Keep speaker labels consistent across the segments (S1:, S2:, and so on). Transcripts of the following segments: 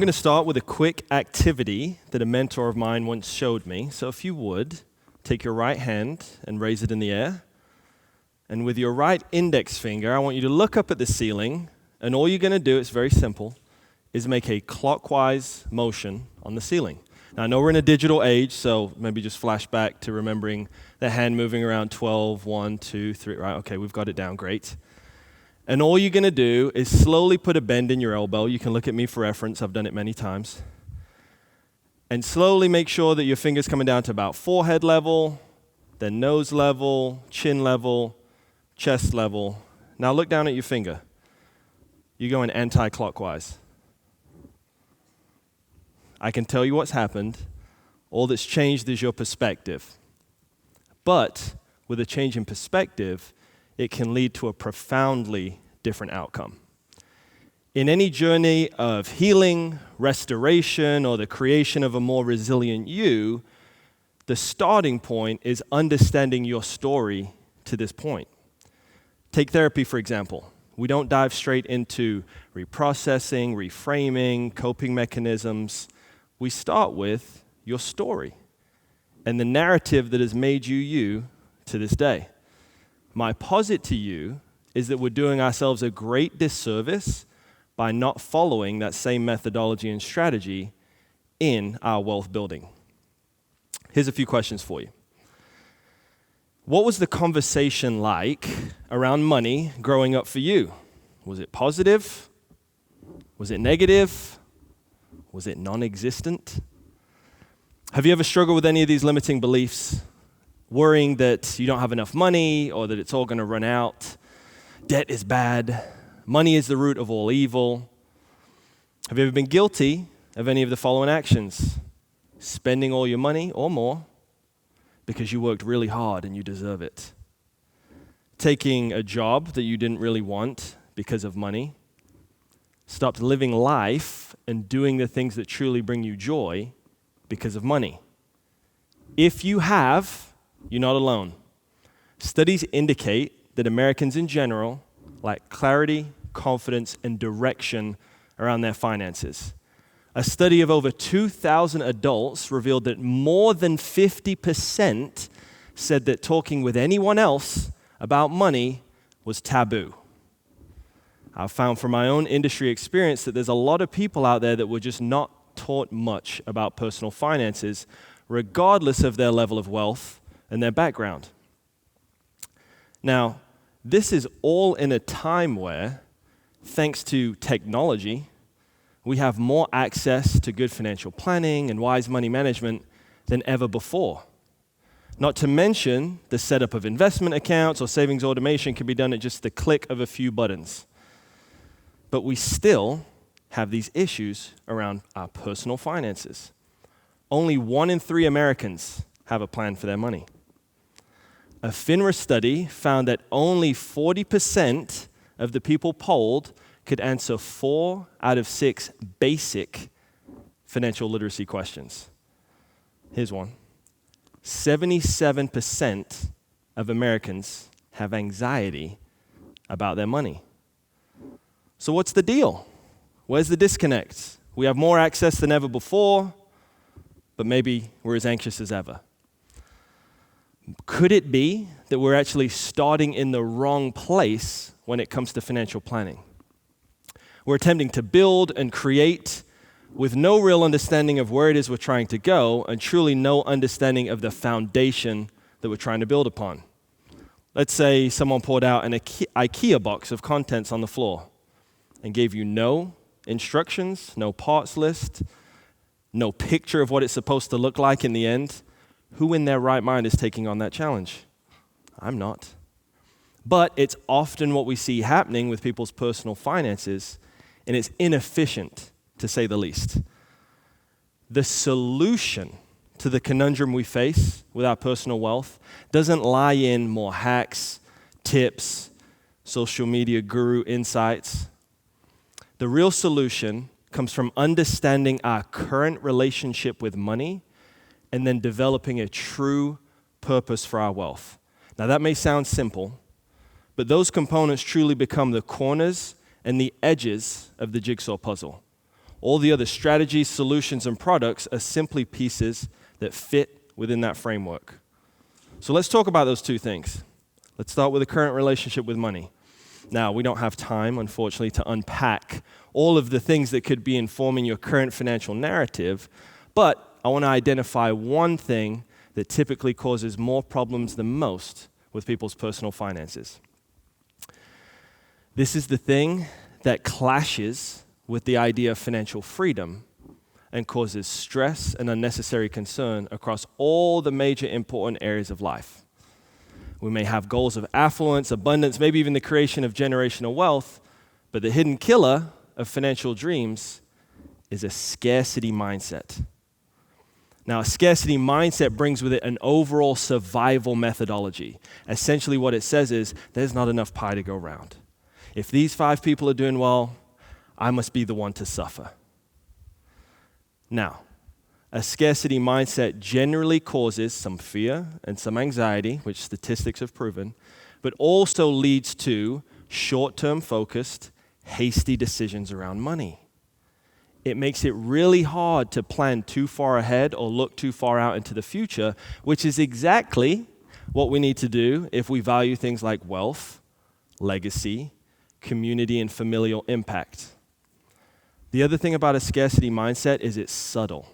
S1: going to start with a quick activity that a mentor of mine once showed me. So if you would, take your right hand and raise it in the air. And with your right index finger, I want you to look up at the ceiling, and all you're going to do, it's very simple, is make a clockwise motion on the ceiling. Now, I know we're in a digital age, so maybe just flash back to remembering the hand moving around 12, 1, 2, 3, right? Okay, we've got it down, great. And all you're going to do is slowly put a bend in your elbow. You can look at me for reference. I've done it many times. And slowly make sure that your finger's coming down to about forehead level, then nose level, chin level, chest level. Now look down at your finger. You're going anti-clockwise. I can tell you what's happened. All that's changed is your perspective. But with a change in perspective, it can lead to a profoundly different outcome. In any journey of healing, restoration, or the creation of a more resilient you, the starting point is understanding your story to this point. Take therapy, for example. We don't dive straight into reprocessing, reframing, coping mechanisms. We start with your story and the narrative that has made you you to this day. My posit to you is that we're doing ourselves a great disservice by not following that same methodology and strategy in our wealth building. Here's a few questions for you. What was the conversation like around money growing up for you? Was it positive? Was it negative? Was it non-existent? Have you ever struggled with any of these limiting beliefs? Worrying that you don't have enough money or that it's all going to run out? Debt is bad. Money is the root of all evil. Have you ever been guilty of any of the following actions? Spending all your money or more because you worked really hard and you deserve it. Taking a job that you didn't really want because of money. Stopped living life and doing the things that truly bring you joy because of money. If you have, you're not alone. Studies indicate that Americans in general lack clarity, confidence, and direction around their finances. A study of over 2,000 adults revealed that more than 50% said that talking with anyone else about money was taboo. I've found from my own industry experience that there's a lot of people out there that were just not taught much about personal finances, regardless of their level of wealth and their background. Now, this is all in a time where, thanks to technology, we have more access to good financial planning and wise money management than ever before. Not to mention, the setup of investment accounts or savings automation can be done at just the click of a few buttons. But we still have these issues around our personal finances. Only 1 in 3 Americans have a plan for their money. A FINRA study found that only 40% of the people polled could answer 4 out of 6 basic financial literacy questions. Here's one. 77% of Americans have anxiety about their money. So what's the deal? Where's the disconnect? We have more access than ever before, but maybe we're as anxious as ever. Could it be that we're actually starting in the wrong place when it comes to financial planning? We're attempting to build and create with no real understanding of where it is we're trying to go and truly no understanding of the foundation that we're trying to build upon. Let's say someone poured out an IKEA box of contents on the floor and gave you no instructions, no parts list, no picture of what it's supposed to look like in the end. Who in their right mind is taking on that challenge? I'm not. But it's often what we see happening with people's personal finances, and it's inefficient, to say the least. The solution to the conundrum we face with our personal wealth doesn't lie in more hacks, tips, social media guru insights. The real solution comes from understanding our current relationship with money and then developing a true purpose for our wealth. Now that may sound simple, but those components truly become the corners and the edges of the jigsaw puzzle. All the other strategies, solutions, and products are simply pieces that fit within that framework. So let's talk about those two things. Let's start with the current relationship with money. Now, we don't have time, unfortunately, to unpack all of the things that could be informing your current financial narrative, but I want to identify one thing that typically causes more problems than most with people's personal finances. This is the thing that clashes with the idea of financial freedom and causes stress and unnecessary concern across all the major important areas of life. We may have goals of affluence, abundance, maybe even the creation of generational wealth, but the hidden killer of financial dreams is a scarcity mindset. Now, a scarcity mindset brings with it an overall survival methodology. Essentially what it says is, there's not enough pie to go around. If these 5 people are doing well, I must be the one to suffer. Now, a scarcity mindset generally causes some fear and some anxiety, which statistics have proven, but also leads to short-term focused, hasty decisions around money. It makes it really hard to plan too far ahead or look too far out into the future, which is exactly what we need to do if we value things like wealth, legacy, community, and familial impact. The other thing about a scarcity mindset is it's subtle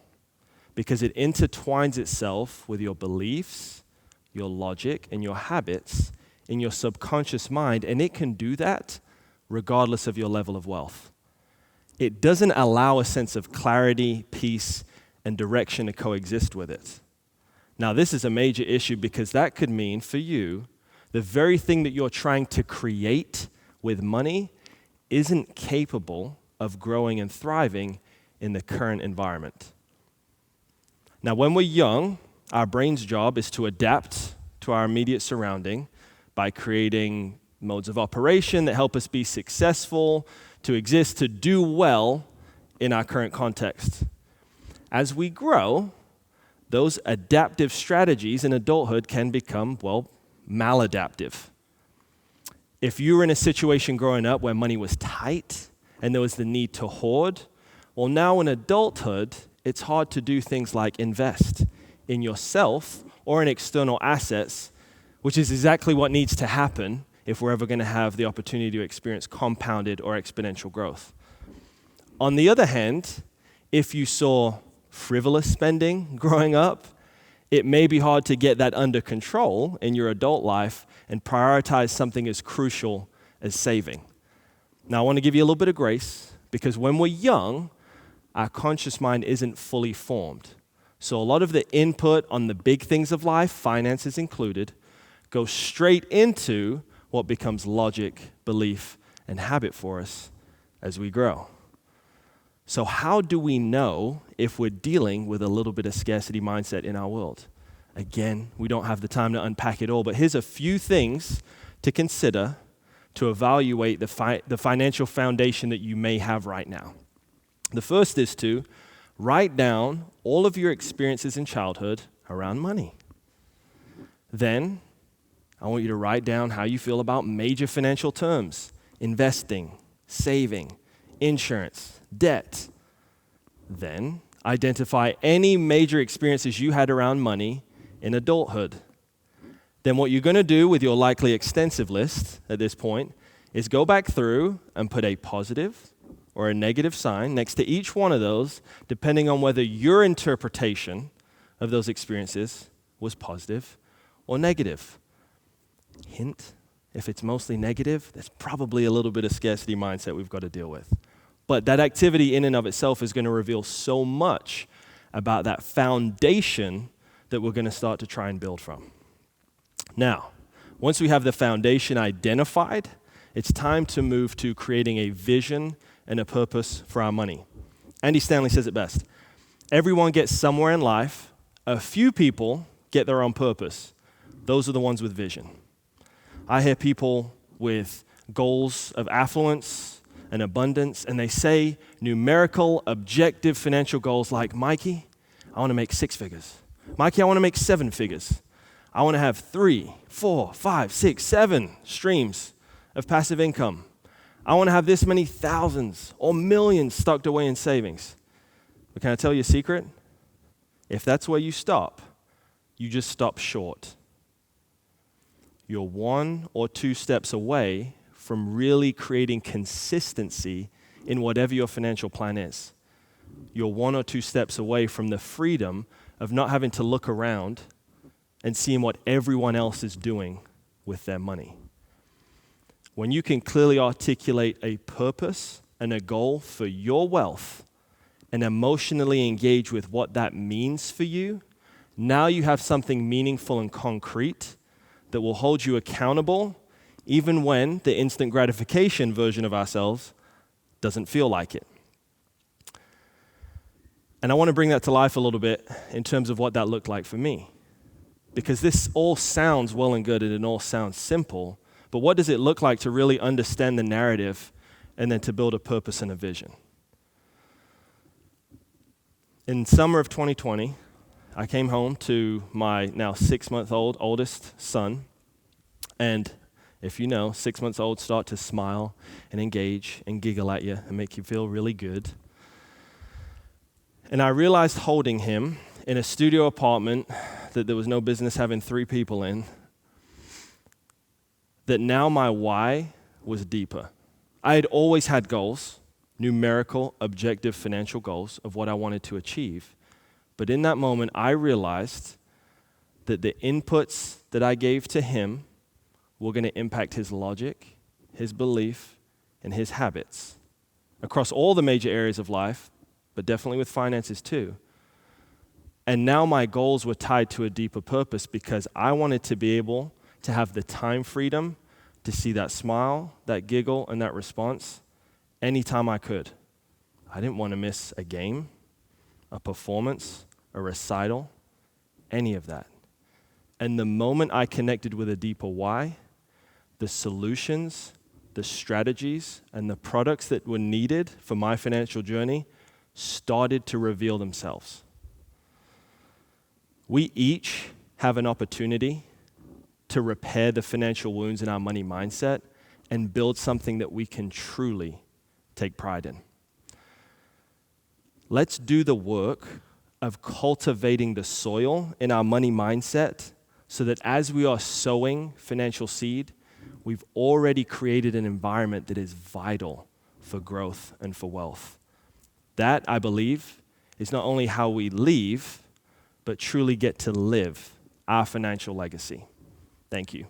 S1: because it intertwines itself with your beliefs, your logic, and your habits in your subconscious mind, and it can do that regardless of your level of wealth. It doesn't allow a sense of clarity, peace, and direction to coexist with it. Now, this is a major issue because that could mean for you, the very thing that you're trying to create with money isn't capable of growing and thriving in the current environment. Now, when we're young, our brain's job is to adapt to our immediate surrounding by creating modes of operation that help us be successful, to exist, to do well in our current context. As we grow, those adaptive strategies in adulthood can become, maladaptive. If you were in a situation growing up where money was tight and there was the need to hoard, now in adulthood, it's hard to do things like invest in yourself or in external assets, which is exactly what needs to happen if we're ever going to have the opportunity to experience compounded or exponential growth. On the other hand, if you saw frivolous spending growing up, it may be hard to get that under control in your adult life and prioritize something as crucial as saving. Now, I want to give you a little bit of grace because when we're young, our conscious mind isn't fully formed. So a lot of the input on the big things of life, finances included, goes straight into what becomes logic, belief, and habit for us as we grow. So how do we know if we're dealing with a little bit of scarcity mindset in our world? Again, we don't have the time to unpack it all, but here's a few things to consider to evaluate the financial foundation that you may have right now. The first is to write down all of your experiences in childhood around money. Then, I want you to write down how you feel about major financial terms: investing, saving, insurance, debt. Then, identify any major experiences you had around money in adulthood. Then what you're going to do with your likely extensive list at this point is go back through and put a positive or a negative sign next to each one of those, depending on whether your interpretation of those experiences was positive or negative. Hint, if it's mostly negative, there's probably a little bit of scarcity mindset we've got to deal with. But that activity in and of itself is going to reveal so much about that foundation that we're going to start to try and build from. Now, once we have the foundation identified, it's time to move to creating a vision and a purpose for our money. Andy Stanley says it best. Everyone gets somewhere in life. A few people get their own purpose. Those are the ones with vision. I hear people with goals of affluence and abundance, and they say numerical, objective financial goals like, Mikey, I want to make 6 figures. Mikey, I want to make 7 figures. I want to have 3, 4, 5, 6, 7 streams of passive income. I want to have this many thousands or millions stocked away in savings. But can I tell you a secret? If that's where you stop, you just stop short. You're 1 or 2 steps away from really creating consistency in whatever your financial plan is. You're 1 or 2 steps away from the freedom of not having to look around and seeing what everyone else is doing with their money. When you can clearly articulate a purpose and a goal for your wealth and emotionally engage with what that means for you, now you have something meaningful and concrete that will hold you accountable even when the instant gratification version of ourselves doesn't feel like it. And I want to bring that to life a little bit in terms of what that looked like for me. Because this all sounds well and good and it all sounds simple, but what does it look like to really understand the narrative and then to build a purpose and a vision? In summer of 2020, I came home to my now 6-month-old oldest son, and if you know, 6-month-olds start to smile and engage and giggle at you and make you feel really good. And I realized holding him in a studio apartment that there was no business having 3 people in, that now my why was deeper. I had always had goals, numerical, objective financial goals of what I wanted to achieve. But in that moment, I realized that the inputs that I gave to him were going to impact his logic, his belief, and his habits across all the major areas of life, but definitely with finances too. And now my goals were tied to a deeper purpose because I wanted to be able to have the time freedom to see that smile, that giggle, and that response anytime I could. I didn't want to miss a game, a performance, a recital, any of that. And the moment I connected with a deeper why, the solutions, the strategies, and the products that were needed for my financial journey started to reveal themselves. We each have an opportunity to repair the financial wounds in our money mindset and build something that we can truly take pride in. Let's do the work of cultivating the soil in our money mindset so that as we are sowing financial seed, we've already created an environment that is vital for growth and for wealth. That, I believe, is not only how we leave, but truly get to live our financial legacy. Thank you.